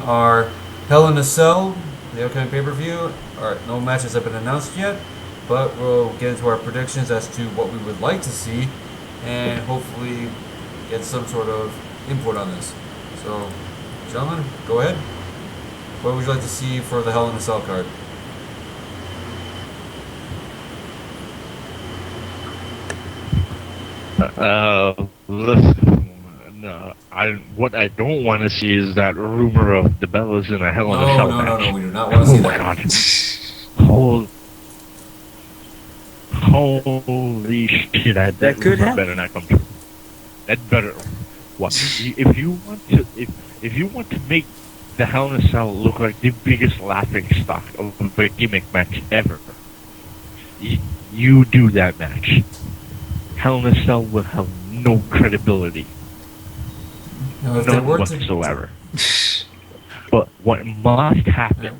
our Hell in a Cell, the upcoming pay-per-view. Alright, no matches have been announced yet, but we'll get into our predictions as to what we would like to see and hopefully get some sort of input on this. So, gentlemen, go ahead. What would you like to see for the Hell in a Cell card? Listen, no, what I don't want to see is that rumor of the Bellas in a Hell in a Cell match. No, we do not want to see Oh my that. God. Holy shit! That could happen. better not come true. That better. What? If you want to make the Hell in a Cell look like the biggest laughing stock of a gimmick match ever, you do that match. Hell in a Cell will have no credibility. No, if None whatsoever. But what must happen...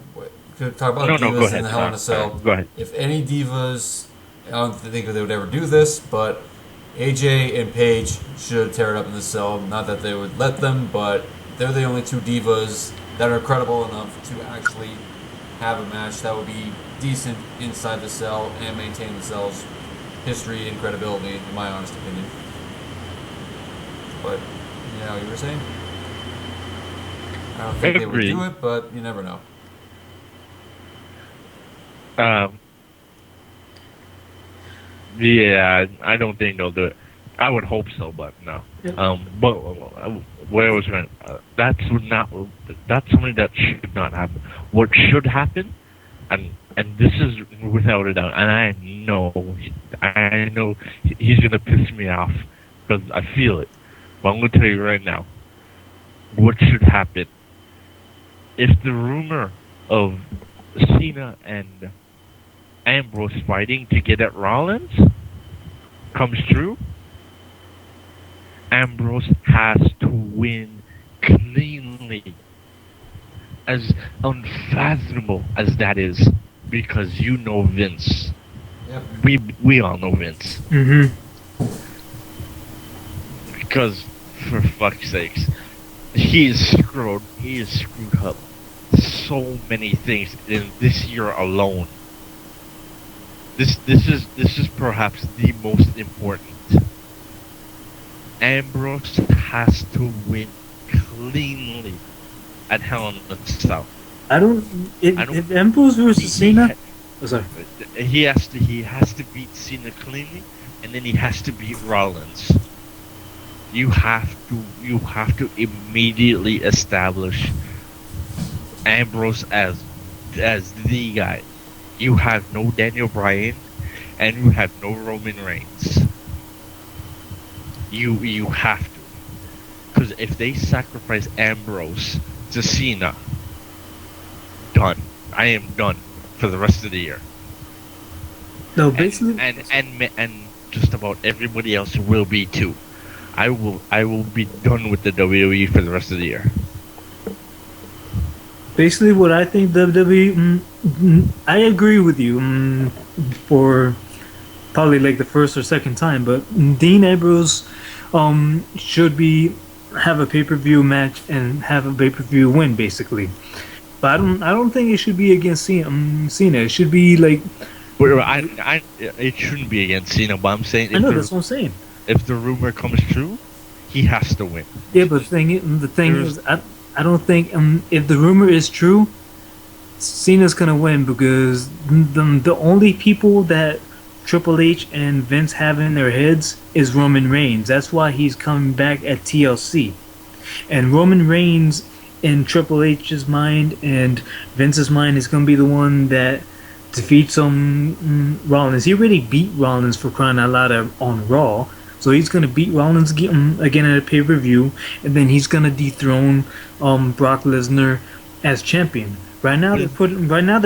To talk about go divas ahead. in the Hell in a Cell. Go ahead. If any divas, I don't think they would ever do this, but AJ and Paige should tear it up in the cell. Not that they would let them, but they're the only two divas that are credible enough to actually have a match that would be decent inside the cell and maintain the cell's history and credibility, in my honest opinion. But, you know, you were saying? I don't think they would do it, but you never know. Yeah, I don't think they'll do it. I would hope so, but no. Yep. But what I was going, that's something that should not happen. What should happen, and this is without a doubt, and I know he's gonna piss me off because I feel it. But I'm gonna tell you right now, what should happen if the rumor of Cena and Ambrose fighting to get at Rollins comes true, Ambrose has to win cleanly. As unfathomable as that is, because you know Vince. Yep. We all know Vince. Mm-hmm. Because, for fuck's sakes, he is screwed up so many things in this year alone. This is perhaps the most important. Ambrose has to win cleanly at Hell in a Cell. If Ambrose versus Cena, he has to beat Cena cleanly, and then he has to beat Rollins. You have to immediately establish Ambrose as the guy. You have no Daniel Bryan, and you have no Roman Reigns. You have to, because if they sacrifice Ambrose to Cena, done. I am done for the rest of the year. No, basically, and just about everybody else will be too. I will be done with the WWE for the rest of the year. Basically, what I think WWE, I agree with you for probably like the first or second time, but Dean Ambrose should have a pay-per-view match and have a pay-per-view win, basically. But I don't think it should be against Cena. It should be like. It shouldn't be against Cena, but I'm saying. I know, that's what I'm saying. If the rumor comes true, he has to win. Yeah, but the thing is, I don't think if the rumor is true, Cena's gonna win, because the only people that Triple H and Vince have in their heads is Roman Reigns. That's why he's coming back at TLC. And Roman Reigns, in Triple H's mind and Vince's mind, is gonna be the one that defeats Rollins. He already beat Rollins, for crying out loud, on Raw. So he's gonna beat Rollins again at a pay-per-view, and then he's gonna dethrone Brock Lesnar as champion. Right now they're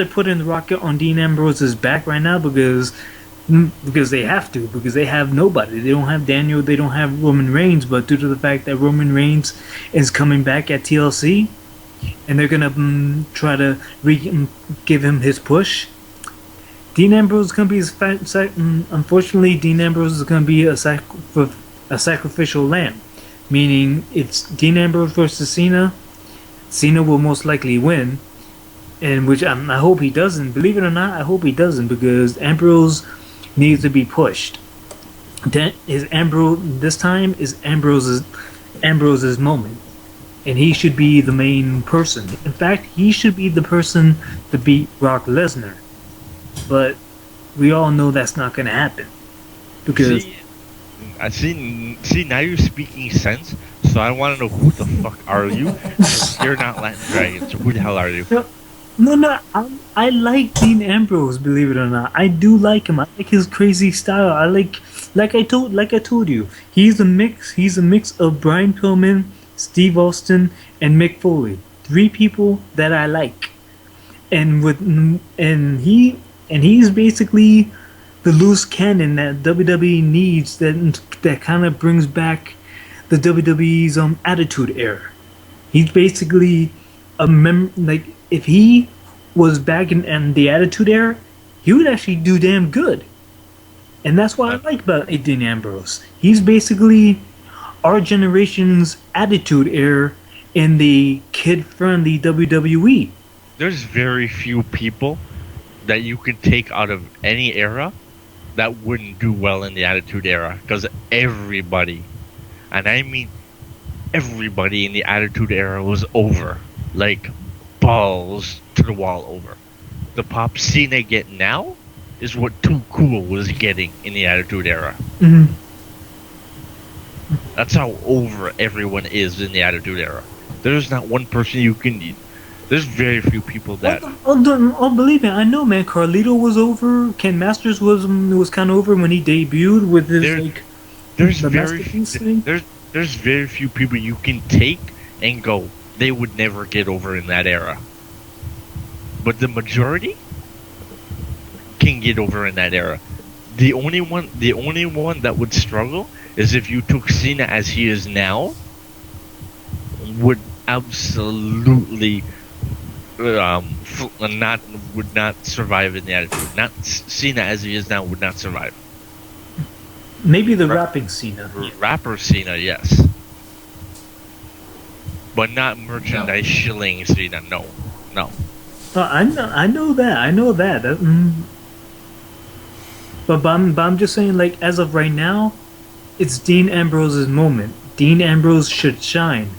putting the rocket on Dean Ambrose's back right now because they have to, because they have nobody. They don't have Daniel, they don't have Roman Reigns, but due to the fact that Roman Reigns is coming back at TLC, and they're gonna try to give him his push. Dean Ambrose is going to be unfortunately, Dean Ambrose is going to be a sacrificial lamb, meaning it's Dean Ambrose versus Cena. Cena will most likely win, and which I hope he doesn't. Believe it or not, I hope he doesn't because Ambrose needs to be pushed. That is Ambrose. This time is Ambrose's moment, and he should be the main person. In fact, he should be the person to beat Brock Lesnar. But we all know that's not going to happen because See, now you're speaking sense. So I want to know who the fuck are you? You're not Latin Dragons. Who the hell are you? no, I like Dean Ambrose. Believe it or not, I do like him. I like his crazy style. Like I told you, he's a mix. He's a mix of Brian Pillman, Steve Austin, and Mick Foley. Three people that I like, he's basically the loose cannon that WWE needs. That kind of brings back the WWE's Attitude Era. He's basically like if he was back in the Attitude Era, he would actually do damn good. And that's what I like about Dean Ambrose. He's basically our generation's Attitude Era in the kid-friendly WWE. There's very few people that you can take out of any era that wouldn't do well in the Attitude Era, because everybody, and I mean everybody in the Attitude Era, was over. Like, balls to the wall over. The pop Cena get now is what Too Cool was getting in the Attitude Era. Mm-hmm. That's how over everyone is in the Attitude Era. There's not one person you can... There's very few people that... Believe me, I know, man. Carlito was over. Ken Masters was kind of over when he debuted with his, there's very few people you can take and go, they would never get over in that era. But the majority can get over in that era. The only one that would struggle is if you took Cena as he is now, would absolutely would not survive in the Attitude. Not Cena as he is now would not survive. Maybe the rapping Cena. Rapper Cena, yes. But not merchandise shilling Cena. No. I know that. But I'm just saying, like, as of right now, it's Dean Ambrose's moment. Dean Ambrose should shine.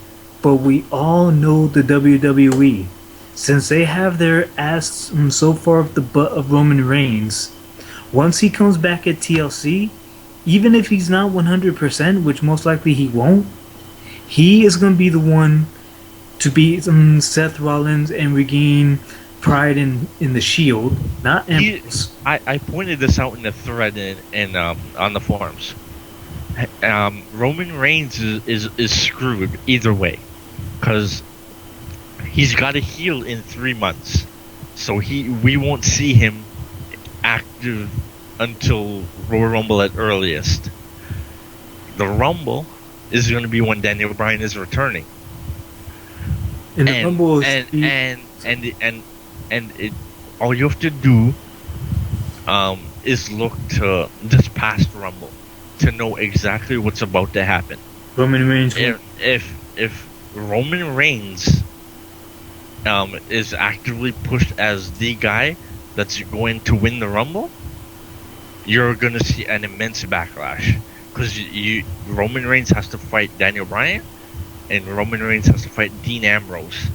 But we all know the WWE. Since they have their ass so far up the butt of Roman Reigns, once he comes back at TLC, even if he's not 100%, which most likely he won't, he is going to be the one to beat Seth Rollins and regain pride in the Shield, not Ambrose. I pointed this out in the thread in on the forums. Roman Reigns is screwed either way, because he's got to heal in 3 months, so we won't see him active until Royal Rumble at earliest. The Rumble is going to be when Daniel Bryan is returning. And the Rumble is all you have to do is look to this past Rumble to know exactly what's about to happen. Roman Reigns. If Roman Reigns is actively pushed as the guy that's going to win the Rumble, you're going to see an immense backlash, because Roman Reigns has to fight Daniel Bryan, and Roman Reigns has to fight Dean Ambrose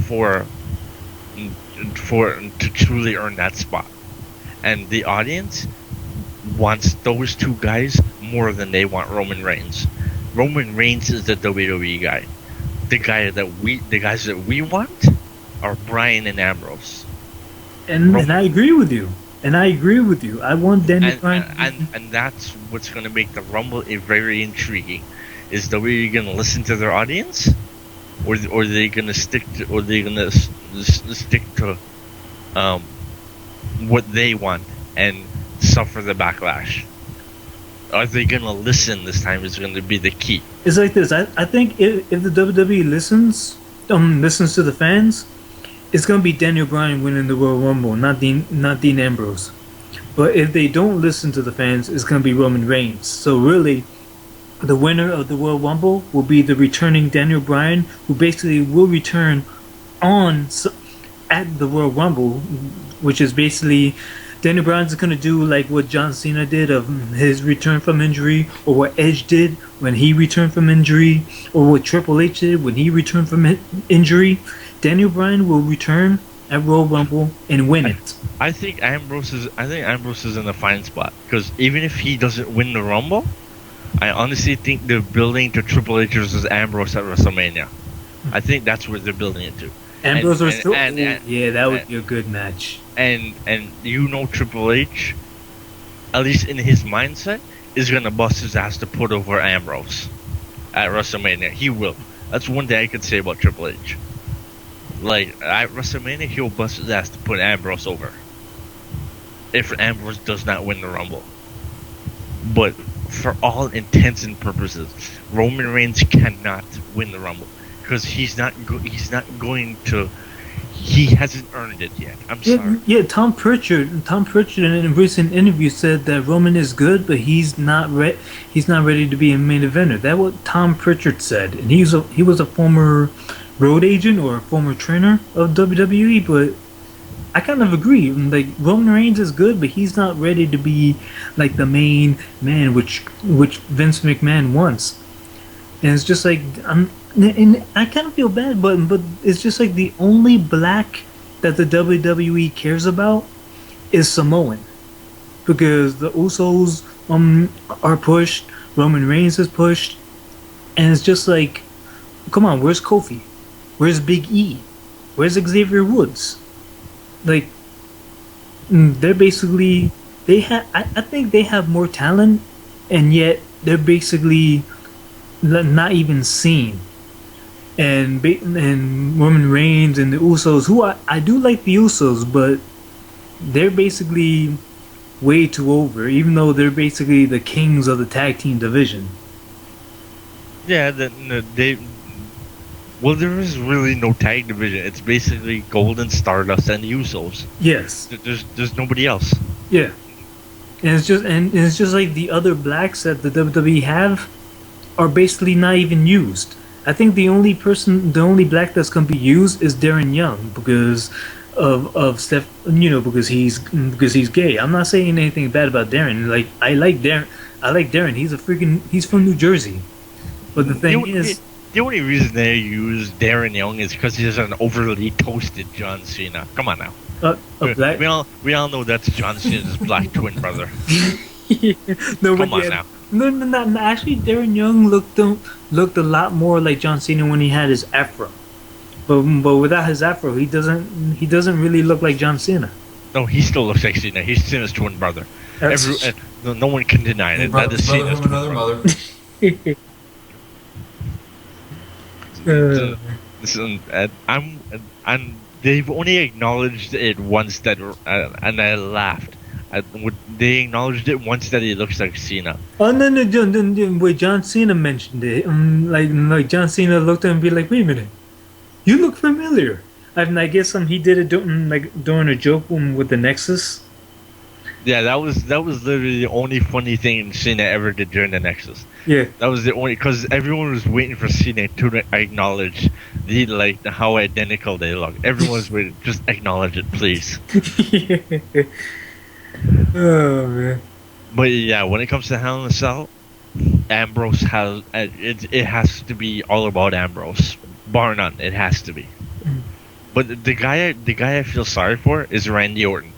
for to truly earn that spot. And the audience wants those two guys more than they want Roman Reigns. Roman Reigns is the WWE guy. The guys that we want are Bryan and Ambrose. And I agree with you. I want Daniel Bryan. And that's what's going to make the Rumble very intriguing. Is WWE going to listen to their audience, or are they going to stick to what they want and suffer the backlash? Are they going to listen this time? Is going to be the key. It's like this. I think if the WWE listens to the fans, it's going to be Daniel Bryan winning the Royal Rumble, not Dean Ambrose. But if they don't listen to the fans, it's going to be Roman Reigns. So really, the winner of the Royal Rumble will be the returning Daniel Bryan, who basically will return on at the Royal Rumble, which is basically Daniel Bryan's going to do like what John Cena did of his return from injury, or what Edge did when he returned from injury, or what Triple H did when he returned from injury. Daniel Bryan will return at Royal Rumble and win it. I think Ambrose is in a fine spot because even if he doesn't win the Rumble, I honestly think they're building to Triple H versus Ambrose at WrestleMania. I think that's what they're building it to. Ambrose yeah, that would be a good match. And Triple H, at least in his mindset, is gonna bust his ass to put over Ambrose at WrestleMania. He will. That's one thing I could say about Triple H. Like at WrestleMania, he'll bust his ass to put Ambrose over. If Ambrose does not win the Rumble, but for all intents and purposes, Roman Reigns cannot win the Rumble because he's not going to. He hasn't earned it yet. I'm sorry. Yeah, Tom Pritchard in a recent interview said that Roman is good, but he's not ready to be a main eventer. That's what Tom Pritchard said, and he was a former road agent or a former trainer of WWE. But I kind of agree. Like Roman Reigns is good, but he's not ready to be like the main man, which Vince McMahon wants. And it's just like and I kind of feel bad, but it's just like the only black that the WWE cares about is Samoan, because the Usos are pushed, Roman Reigns is pushed, and it's just like, come on, where's Kofi? Where's Big E? Where's Xavier Woods? Like, they're basically I think they have more talent, and yet they're basically not even seen. And Roman Reigns and the Usos, who I do like the Usos, but they're basically way too over, even though they're basically the kings of the tag team division. Yeah, well, there is really no tag division. It's basically Golden Stardust and the Usos. Yes. There's nobody else. Yeah. And it's just like the other blacks that the WWE have are basically not even used. I think the only black that's gonna be used is Darren Young because of Steph, because he's gay. I'm not saying anything bad about Darren. Like I like Darren. He's from New Jersey. But the thing is, the only reason they use Darren Young is because he's an overly toasted John Cena. Come on now. Black? We all know that's John Cena's black twin brother. No, come on now. No. Actually, Darren Young looked a lot more like John Cena when he had his afro, but without his afro, he doesn't really look like John Cena. No, he still looks like Cena. He's Cena's twin brother. No one can deny it. That is Cena's twin brother. They've only acknowledged it once and I laughed. They acknowledged it once that he looks like Cena. Oh no! Wait, John Cena mentioned it. Like John Cena looked at him and be like, "Wait a minute, you look familiar." I guess he did it during a joke with the Nexus. Yeah, that was literally the only funny thing Cena ever did during the Nexus. Yeah, that was the only, because everyone was waiting for Cena to acknowledge how identical they look. Everyone was waiting, just acknowledge it, please. Yeah. Oh man! But yeah, when it comes to Hell in a Cell, Ambrose has it has to be all about Ambrose, bar none. It has to be. But the guy I feel sorry for is Randy Orton,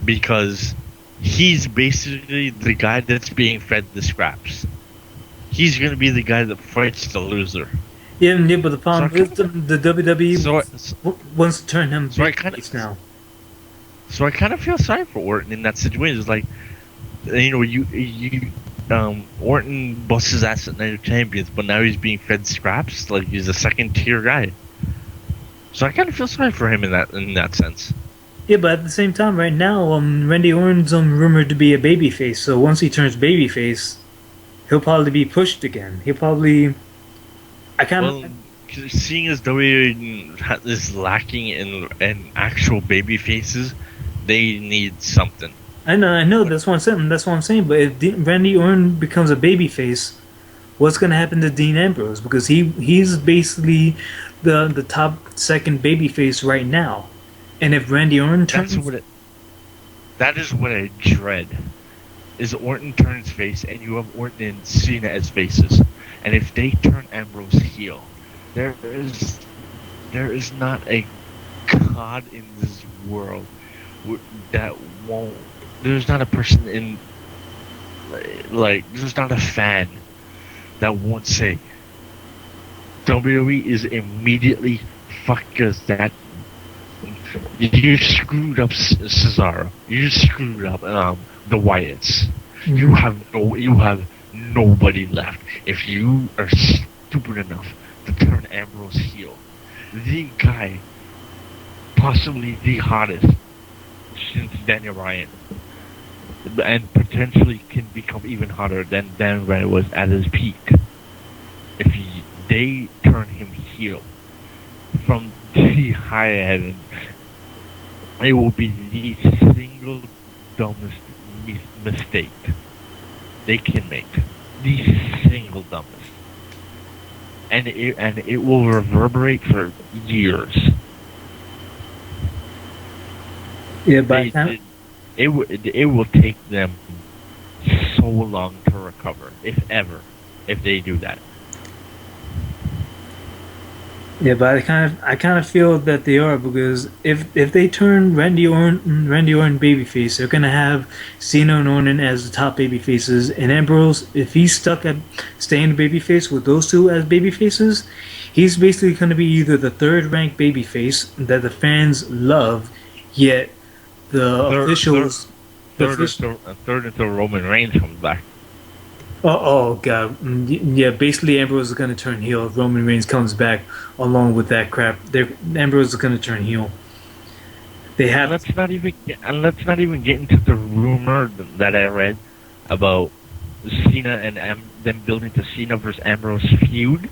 because he's basically the guy that's being fed the scraps. He's gonna be the guy that fights the loser. Yeah, but the problem is the WWE wants to turn him face now. So I kind of feel sorry for Orton in that situation. It's like, Orton busts his ass at Night of Champions, but now he's being fed scraps. Like he's a second tier guy. So I kind of feel sorry for him in that sense. Yeah, but at the same time, right now, Randy Orton's rumored to be a babyface. So once he turns babyface, he'll probably be pushed again. Seeing as WWE is lacking in actual baby faces, they need something. I know. That's what I'm saying. But if Randy Orton becomes a babyface, what's gonna happen to Dean Ambrose because he's basically the top second babyface right now, and if Randy Orton turns, that is what I dread. Is Orton turns face, and you have Orton and Cena as faces, and if they turn Ambrose heel, there is not a god in this world that won't. There's not a person in like there's not a fan that won't say WWE is immediately fuck us that you screwed up Cesaro, you screwed up the Wyatts. You have nobody left. If you are stupid enough to turn Ambrose heel, the guy, possibly the hottest since Daniel Bryan, and potentially can become even hotter than Daniel Bryan was at his peak. If they turn him heel from the high heaven, it will be the single dumbest mistake they can make. The single dumbest. And it will reverberate for years. Yeah, but it will take them so long to recover, if ever, if they do that. Yeah, but I kind of feel that they are because if they turn Randy Orton babyface, they're gonna have Cena and Orton as the top babyfaces, and Ambrose, if he's stuck at staying babyface with those two as babyfaces, he's basically gonna be either the third ranked babyface that the fans love, yet the officials third until Roman Reigns comes back. Oh god, yeah. Basically, Ambrose is going to turn heel if Roman Reigns comes back. Along with that crap, Ambrose is going to turn heel. They have. Let's not even get into the rumor that I read about Cena and them building the Cena versus Ambrose feud.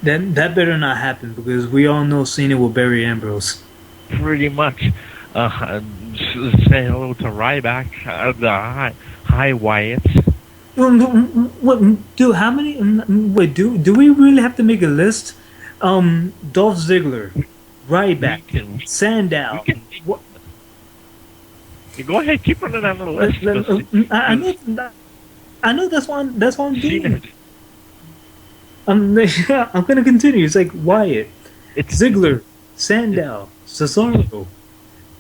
Then that better not happen because we all know Cena will bury Ambrose. Pretty much. Say hello to Ryback, the high Wyatts. What, dude? How many? Wait, do we really have to make a list? Dolph Ziggler, Ryback, Sandow. What? Go ahead, keep running down the list. I know that's why I'm doing it. I'm gonna continue. It's like Wyatt, Ziggler, Sandow, Cesaro.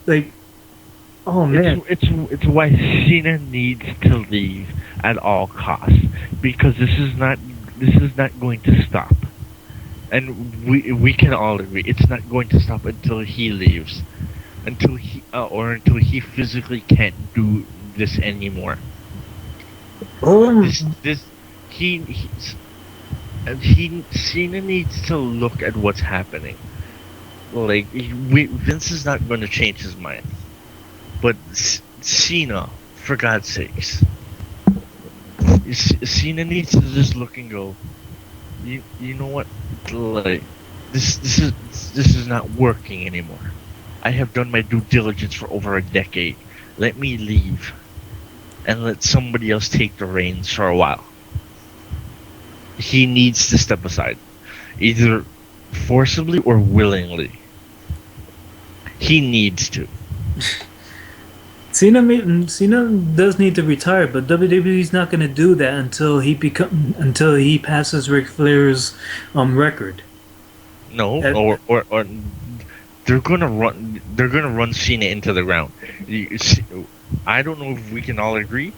Like, oh man, it's why Cena needs to leave at all costs because this is not going to stop, and we can all agree it's not going to stop until he leaves, until he physically can't do this anymore. Cena needs to look at what's happening. Like Vince is not going to change his mind, but Cena, for God's sakes, Cena needs to just look and go. You know what? Like this is not working anymore. I have done my due diligence for over a decade. Let me leave, and let somebody else take the reins for a while. He needs to step aside, either forcibly or willingly. He needs to. Cena does need to retire, but WWE's not going to do that until he passes Ric Flair's record. No, or they're gonna run Cena into the ground. I don't know if we can all agree,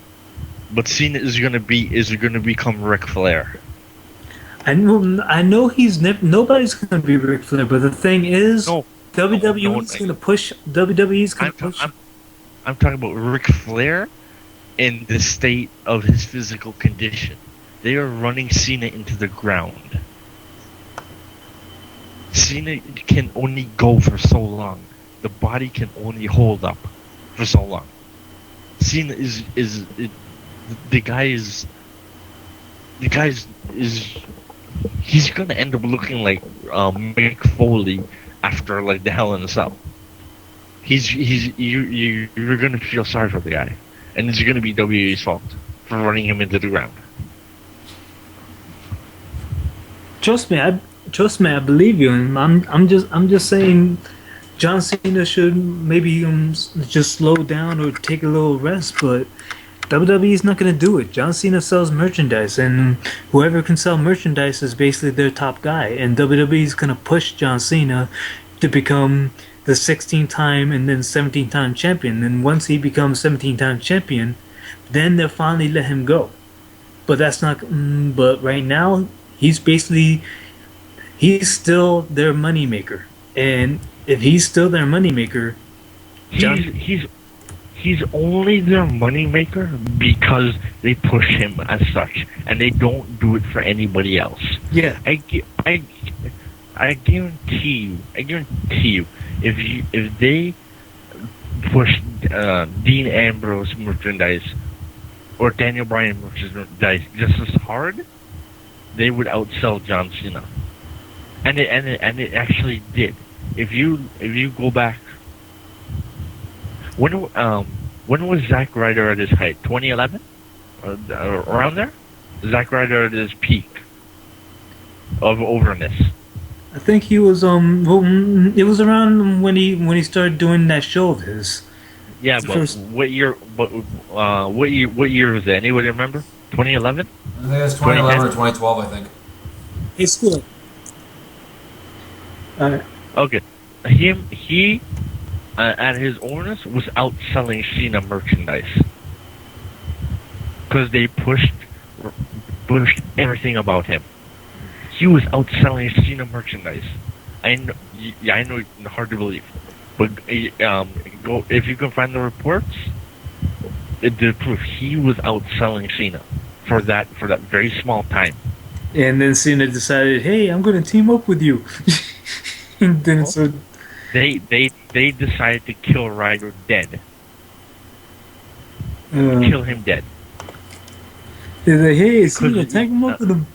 but Cena is gonna become Ric Flair. I know nobody's gonna be Ric Flair, but the thing is, WWE's gonna push. WWE's gonna push. I'm talking about Ric Flair in the state of his physical condition. They are running Cena into the ground. Cena can only go for so long. The body can only hold up for so long. Cena the guy is he's gonna end up looking like Mick Foley after like the Hell in a Cell. You're gonna feel sorry for the guy, and it's gonna be WWE's fault for running him into the ground. Trust me, I believe you, and I'm just saying, John Cena should maybe just slow down or take a little rest, but WWE is not gonna do it. John Cena sells merchandise, and whoever can sell merchandise is basically their top guy, and WWE is gonna push John Cena to become the 16th time and then 17th time champion. And once he becomes 17th time champion, then they'll finally let him go. But that's not. But right now, he's basically he's still their moneymaker. And if he's still their moneymaker, John. He's only their moneymaker because they push him as such, and they don't do it for anybody else. Yeah. I guarantee you, if they push Dean Ambrose merchandise or Daniel Bryan merchandise just as hard, they would outsell John Cena, and it actually did. If you go back, when was Zack Ryder at his height? 2011, around there. Zack Ryder at his peak of overness. I think he was well, it was around when he started doing that show of his. Yeah, but what year? But what year was that? Anybody remember? 2011. I think it's 2011 or 2012. I think. It's cool. Okay, he at his owners was outselling Cena merchandise because they pushed everything about him. He was outselling Cena merchandise. I know it's hard to believe, but go if you can find the reports. The proof he was outselling Cena for that very small time. And then Cena decided, "Hey, I'm going to team up with you." And then so they decided to kill Ryder dead. Kill him dead. They're like, "Hey, Cena, tag him up with him."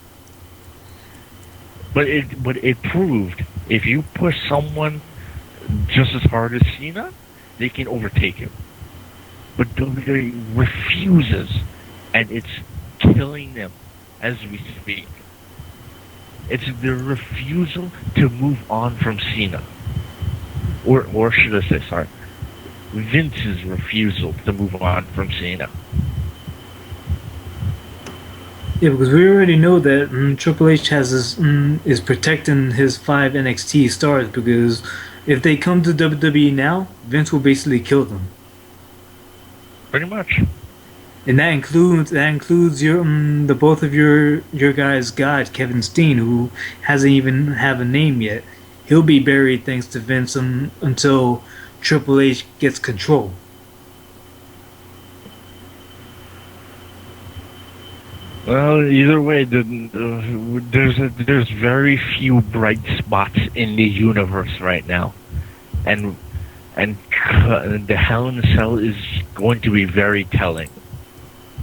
But it proved if you push someone just as hard as Cena, they can overtake him. But WWE refuses, and it's killing them as we speak. It's their refusal to move on from Cena. Or should I say, sorry, Vince's refusal to move on from Cena. Yeah, because we already know that Triple H is protecting his 5 NXT stars, because if they come to WWE now, Vince will basically kill them. Pretty much. And that includes your the both of your guys' god, Kevin Steen, who hasn't even have a name yet. He'll be buried thanks to Vince until Triple H gets control. Well, either way, there's very few bright spots in the universe right now, and the Hell in a Cell is going to be very telling.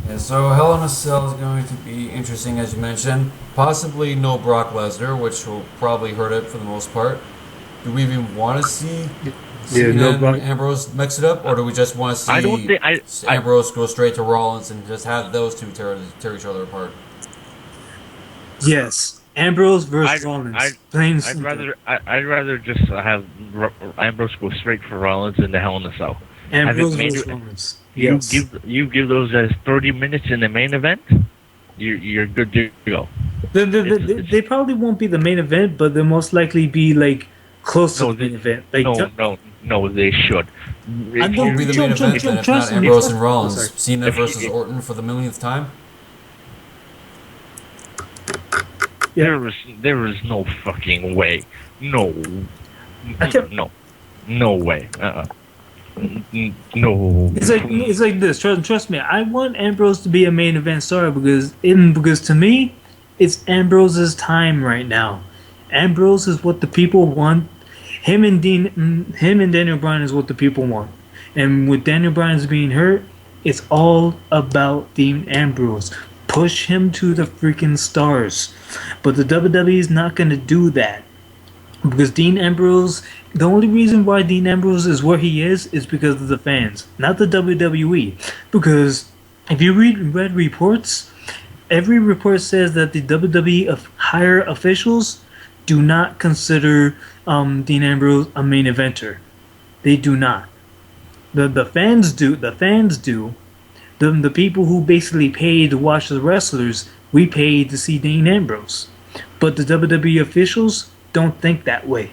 Yeah, so Hell in a Cell is going to be interesting, as you mentioned. Possibly no Brock Lesnar, which will probably hurt it for the most part. Do we even want to see Cena and Ambrose mix it up, or do we just want to see Ambrose go straight to Rollins and just have those two tear each other apart? Yes, Ambrose versus Rollins. I'd rather just have Ambrose go straight for Rollins in the Hell in a Cell. Ambrose versus Rollins. Yes. You give those guys 30 minutes in the main event, you're good to go. They probably won't be the main event, but they'll most likely be like close to the main event. Like, no, they should. It won't be the main event then if not Ambrose and Rollins. Cena versus Orton for the millionth time? Yeah. There is no fucking way. No way. No. It's like this. Trust me. I want Ambrose to be a main event star because to me, it's Ambrose's time right now. Ambrose is what the people want. Him and Daniel Bryan is what the people want. And with Daniel Bryan's being hurt, it's all about Dean Ambrose. Push him to the freaking stars. But the WWE is not going to do that. Because Dean Ambrose, the only reason why Dean Ambrose is where he is because of the fans, not the WWE. Because if you read reports, every report says that the WWE of higher officials do not consider Dean Ambrose a main eventer. They do not. The fans do. The fans do. The people who basically pay to watch the wrestlers, we pay to see Dean Ambrose. But the WWE officials don't think that way.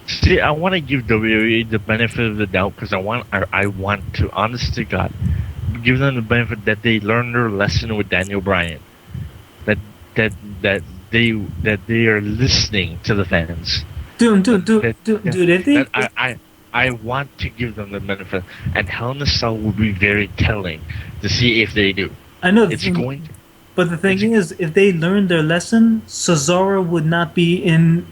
See, I want to give WWE the benefit of the doubt because I want to, honest to God, give them the benefit that they learned their lesson with Daniel Bryan. That they are listening to the fans. Dude, if they, I want to give them the benefit, and Hell in a Cell will be very telling to see if they do. I know It's going. but the thing is, if they learned their lesson, Cesaro would not be in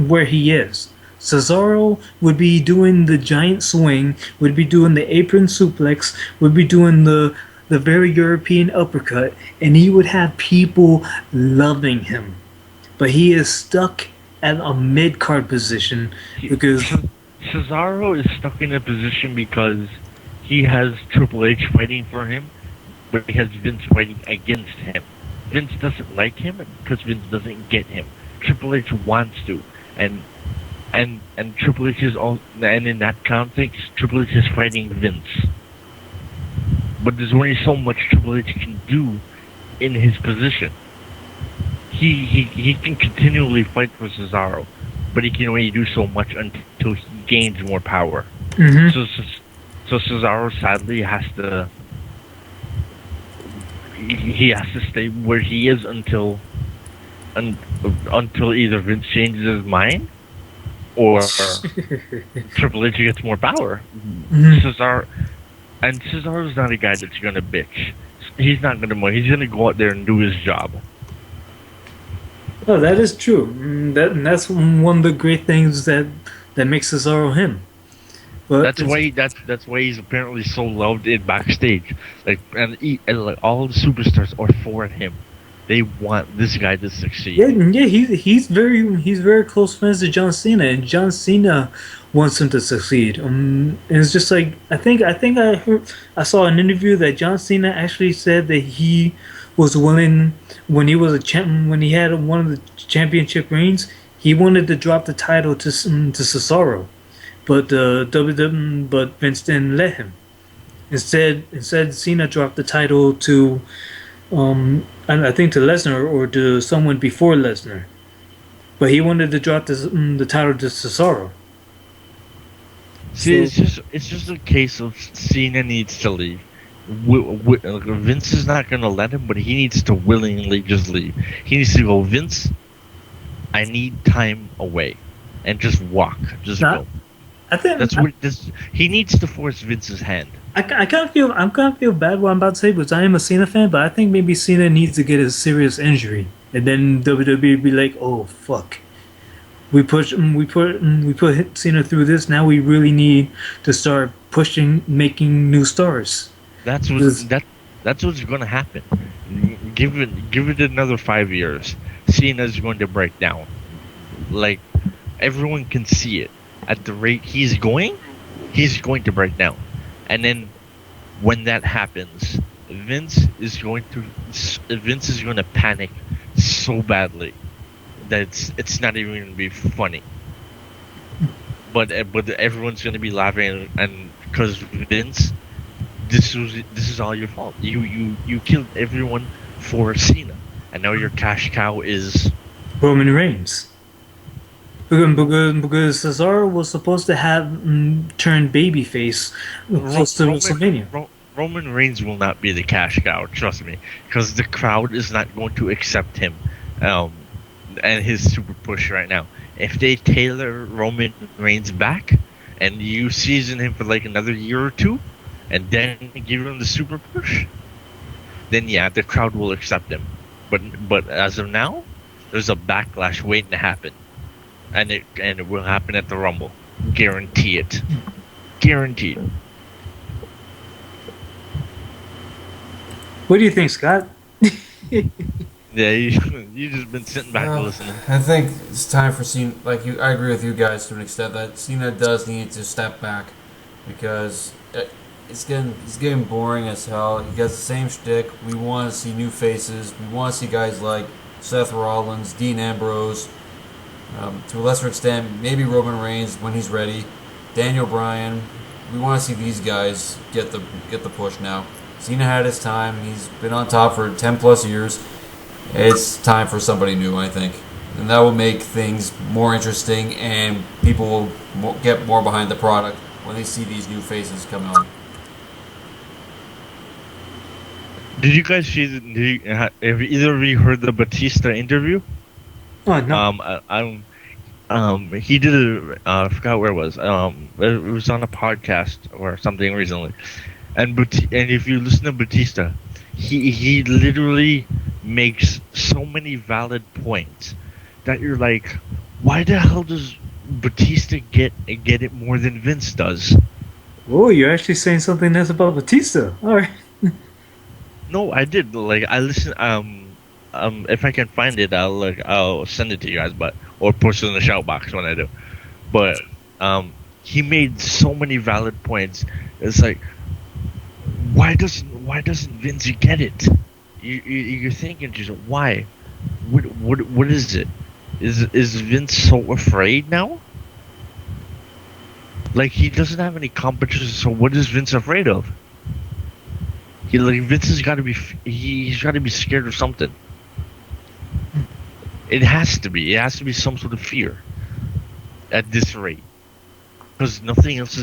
where he is. Cesaro would be doing the giant swing, would be doing the apron suplex, would be doing the very European uppercut, and he would have people loving him. But he is stuck at a mid card position because Cesaro is stuck in a position because he has Triple H fighting for him, but he has Vince fighting against him. Vince doesn't like him because Vince doesn't get him. Triple H wants to, and Triple H is all, and in that context, Triple H is fighting Vince. But there's only so much Triple H can do in his position. He can continually fight for Cesaro, but he can only do so much until he gains more power. Mhm. So Cesaro sadly has to stay where he is until either Vince changes his mind or Triple H gets more power. Cesaro's not a guy that's gonna bitch. He's not gonna moan. He's gonna go out there and do his job. no, that is true. That's one of the great things that makes Cesaro him. But that's why he's apparently so loved in backstage. And like all the superstars are for him. They want this guy to succeed. yeah, he's very close friends to John Cena, and John Cena wants him to succeed. And it's just like I think I saw an interview that John Cena actually said that he was willing when he was when he had one of the championship reigns, he wanted to drop the title to Cesaro, but but Vince didn't let him. Instead Cena dropped the title to I think to Lesnar or to someone before Lesnar, but he wanted to drop the title to Cesaro. See, So- it's just a case of Cena needs to leave. Vince is not gonna let him, but he needs to willingly just leave. He needs to go, Vince, I need time away, and just walk, just Nah, go. I think That's what he needs to force Vince's hand. I kind of feel bad what I'm about to say because I am a Cena fan, but I think maybe Cena needs to get a serious injury, and then WWE be like, "Oh fuck, we put Cena through this. Now we really need to start making new stars." That's what's gonna happen. Give it another 5 years. Cena's going to break down. Like everyone can see it. At the rate he's going to break down. And then when that happens, Vince is going to panic so badly that it's not even going to be funny. But everyone's going to be laughing, and because Vince, this is all your fault. You killed everyone for Cena, and now your cash cow is Roman Reigns. Because Cesaro was supposed to have turned babyface close to WrestleMania. Roman Reigns will not be the cash cow, trust me, because the crowd is not going to accept him, and his super push right now. If they tailor Roman Reigns back, and you season him for like another year or two, and then give him the super push, then yeah, the crowd will accept him. But as of now, there's a backlash waiting to happen. And it will happen at the Rumble. Guarantee it. Guaranteed. What do you think, Scott? Yeah, you just been sitting back listening. I think it's time for Cena. I agree with you guys to an extent that Cena does need to step back because it's getting boring as hell. He gets the same shtick. We want to see new faces. We want to see guys like Seth Rollins, Dean Ambrose, to a lesser extent, maybe Roman Reigns when he's ready, Daniel Bryan. We want to see these guys get the push now. Cena had his time. He's been on top for 10 plus years. It's time for somebody new, I think. And that will make things more interesting, and people will get more behind the product when they see these new faces come on. Did you guys see? Have either of you heard the Batista interview? Oh no. He did a. I forgot where it was. It was on a podcast or something recently, and if you listen to Batista, he literally makes so many valid points that you're like, why the hell does Batista get it more than Vince does? Oh, you're actually saying something nice about Batista. All right. No, I did. Like, I listen. If I can find it, I'll send it to you guys, or post it in the shout box when I do. But he made so many valid points. It's like, why doesn't Vince get it? You're thinking just why? What is it? Is Vince so afraid now? Like, he doesn't have any competition, so what is Vince afraid of? Vince has got to be. He's got to be scared of something. It has to be. It has to be some sort of fear. At this rate, because nothing else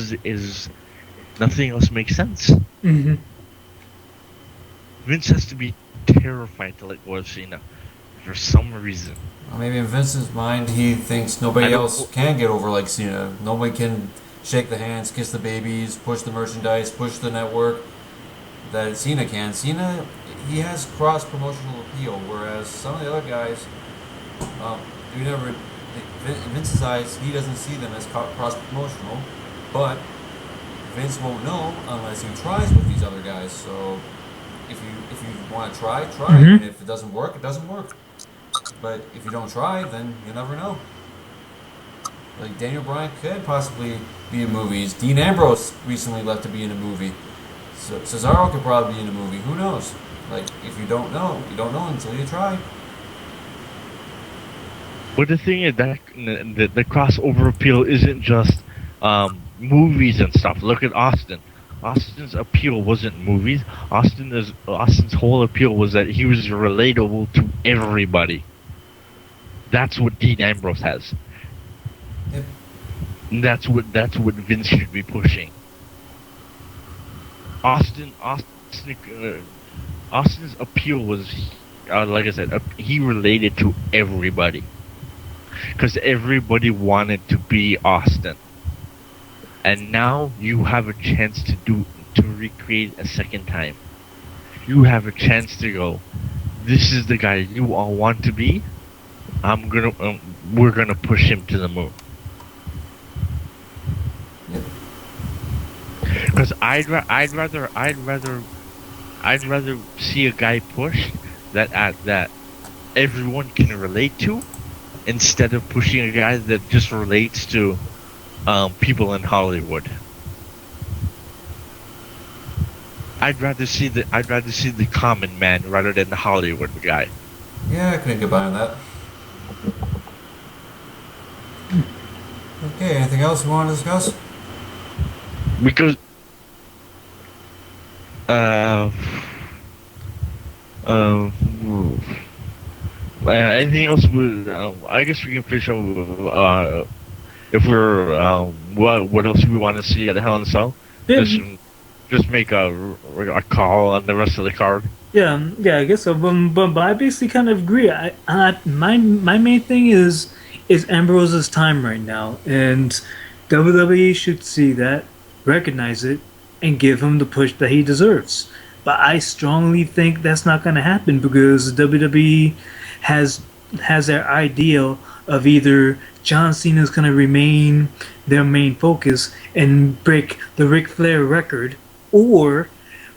nothing else makes sense. Mm-hmm. Vince has to be terrified to let go of Cena for some reason. Well, maybe in Vince's mind, he thinks nobody else can get over like Cena. Nobody can shake the hands, kiss the babies, push the merchandise, push the network that Cena can. Cena, he has cross-promotional appeal, whereas some of the other guys, in Vince's eyes, he doesn't see them as cross-promotional, but Vince won't know unless he tries with these other guys. So if you want to try, Mm-hmm. and if it doesn't work, it doesn't work. But if you don't try, then you never know. Like, Daniel Bryan could possibly be in movies. Dean Ambrose recently left to be in a movie. So Cesaro could probably be in a movie. Who knows? Like, if you don't know until you try. But the thing is that the crossover appeal isn't just movies and stuff. Look at Austin. Austin's appeal wasn't movies. Austin's whole appeal was that he was relatable to everybody. That's what Dean Ambrose has. Yep. And that's what Vince should be pushing. Austin's appeal was, like I said, he related to everybody. Because everybody wanted to be Austin. And now you have a chance to recreate a second time. You have a chance to go, this is the guy you all want to be. We're gonna push him to the moon. Because I'd rather see a guy push that everyone can relate to, instead of pushing a guy that just relates to people in Hollywood. I'd rather see the common man rather than the Hollywood guy. Yeah, I couldn't get by on that. Okay, anything else you want to discuss? Because anything else would I guess we can finish up if we're what else we want to see at Hell in a Cell. Yeah. Just make a call on the rest of the card. Yeah, I guess so. But I basically kind of agree. My main thing is Ambrose's time right now, and WWE should see that, recognize it, and give him the push that he deserves. But I strongly think that's not going to happen because WWE has their ideal of either John Cena is going to remain their main focus and break the Ric Flair record, or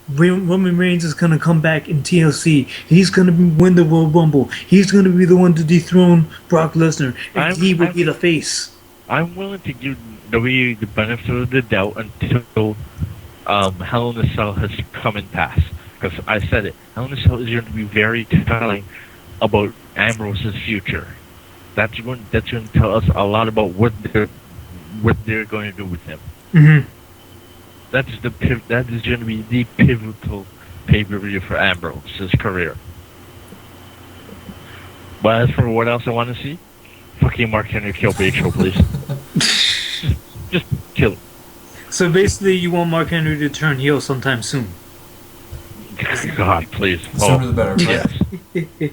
Roman Reigns is going to come back in TLC. He's going to win the Royal Rumble. He's going to be the one to dethrone Brock Lesnar, and he will be the face. I'm willing to give WWE the benefit of the doubt until Hell in a Cell has come and passed. Because I said it, Hell in a Cell is going to be very telling about Ambrose's future. That's going to tell us a lot about what they're going to do with him. Mm-hmm. That is going to be the pivotal pay-per-view for Ambrose's career. But as for what else I want to see, fucking Mark Henry kill Big Show, please. Just kill him. So basically, you want Mark Henry to turn heel sometime soon. God, please. The sooner the better. Right? Yes.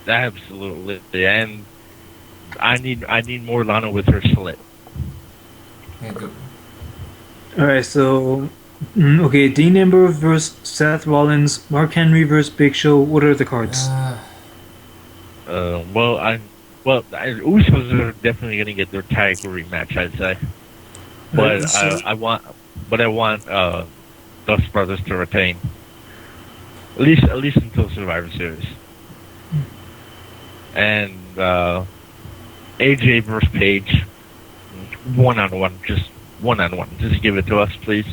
Absolutely. And I need more Lana with her slit. Yeah, good. All right, so okay, Dean Ambrose versus Seth Rollins, Mark Henry versus Big Show. What are the cards? Usos are definitely gonna get their tag rematch, I'd say. But I want Dust Brothers to retain. At least until Survivor Series. And AJ versus Paige, one-on-one, just one-on-one. Just give it to us, please.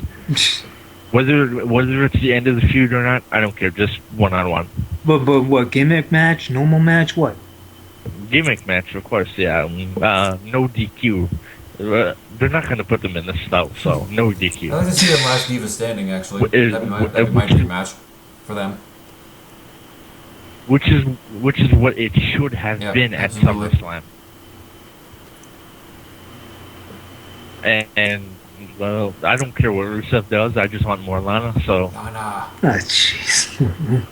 Whether it's the end of the feud or not, I don't care. Just one-on-one. But what, gimmick match, normal match, what? Gimmick match, of course, yeah. No DQ. They're not going to put them in the style, so no DQ. I'd like to see them last Diva standing, actually. That'd be my dream match for them. Which is what it should have been at absolutely. SummerSlam. And well, I don't care what Rusev does. I just want more Lana. So. Lana. Ah, jeez.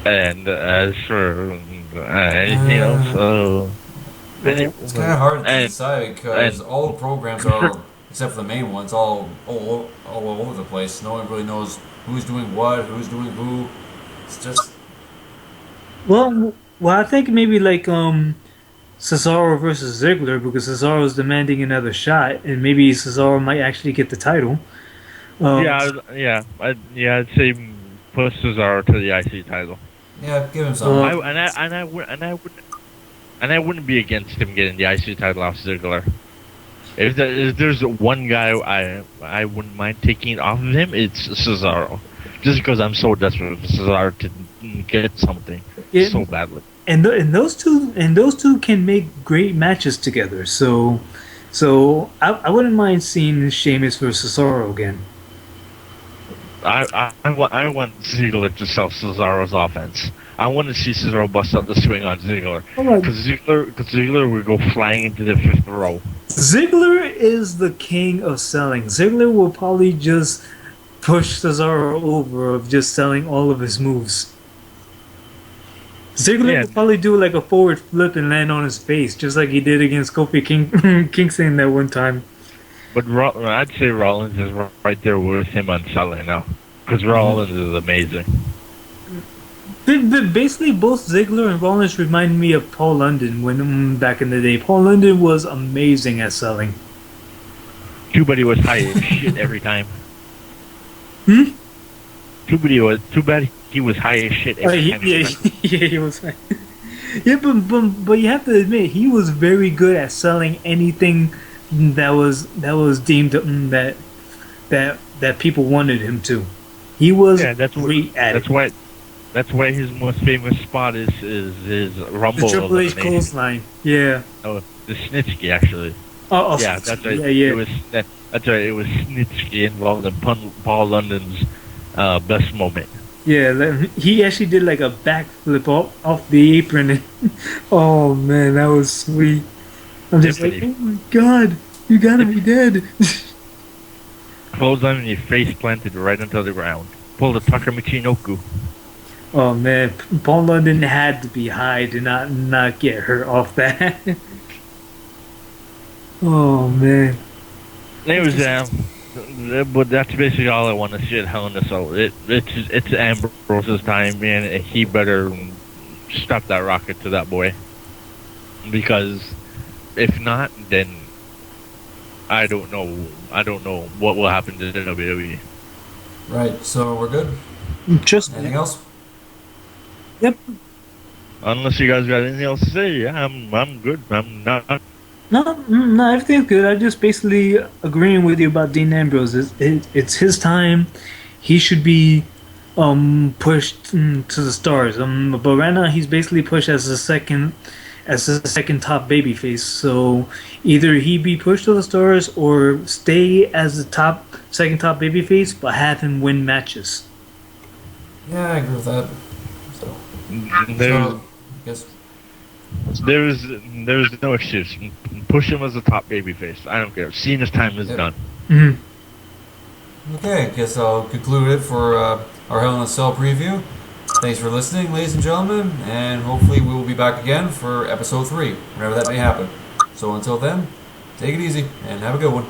And as for anything else, it's kind of hard to decide because all the programs are, except for the main ones, all over the place. No one really knows who's doing what, who's doing who. It's just. Well, I think maybe like Cesaro versus Ziggler, because Cesaro is demanding another shot, and maybe Cesaro might actually get the title. I'd say push Cesaro to the IC title. Yeah, give him some. I wouldn't be against him getting the IC title off Ziggler. If there's one guy I wouldn't mind taking it off of him, it's Cesaro. Just because I'm so desperate for Cesaro to get something so badly. And those two can make great matches together. So I wouldn't mind seeing Sheamus versus Cesaro again. I want Ziggler to sell Cesaro's offense. I want to see Cesaro bust out the swing on Ziggler. Because Ziggler would go flying into the fifth row. Ziggler is the king of selling. Ziggler will probably just push Cesaro over of just selling all of his moves. Ziggler will probably do like a forward flip and land on his face, just like he did against Kofi Kingston that one time. But I'd say Rollins is right there with him on selling now. Because Rollins is amazing. Basically, both Ziggler and Rollins remind me of Paul London when back in the day. Paul London was amazing at selling. Too bad he was high as shit every time. Too bad he was high as shit every time. He was high. Yeah, but you have to admit he was very good at selling anything that was deemed that people wanted him to. He was great at it. That's why his most famous spot is his Rumble. The Triple H clothesline. Yeah. Oh, the Snitsky actually. Yeah, that's right. Yeah. That's right. It was Snitsky involved in Paul London's best moment. Yeah, he actually did like a backflip off the apron. And, oh man, that was sweet. I'm just like, oh my god, you gotta be dead. Clothesline and your face planted right into the ground. Pull the Tucker Michinoku. Oh man, Paul London had to be high to not get hurt off that. Oh man. Anyways, but that's basically all I want to see at Hell in a Cell. It's Ambrose's time, man. And he better stop that rocket to that boy. Because if not, then I don't know what will happen to the WWE. Right. So we're good. Anything else? Yep. Unless you guys got anything else to say, yeah, I'm good. I'm not. No, everything's good. I just basically agreeing with you about Dean Ambrose. It's his time. He should be pushed to the stars. But right now he's basically pushed as the second top babyface. So either he be pushed to the stars or stay as the second top babyface, but have him win matches. Yeah, I agree with that. So, There's I guess there's no excuse. Push him as a top babyface. I don't care. Cena's time is Yep. done. hmm okay. I guess I'll conclude it for our Hell in a Cell preview. Thanks for listening, ladies and gentlemen, and hopefully we will be back again for episode 3, whenever that may happen. So until then, take it easy and have a good one.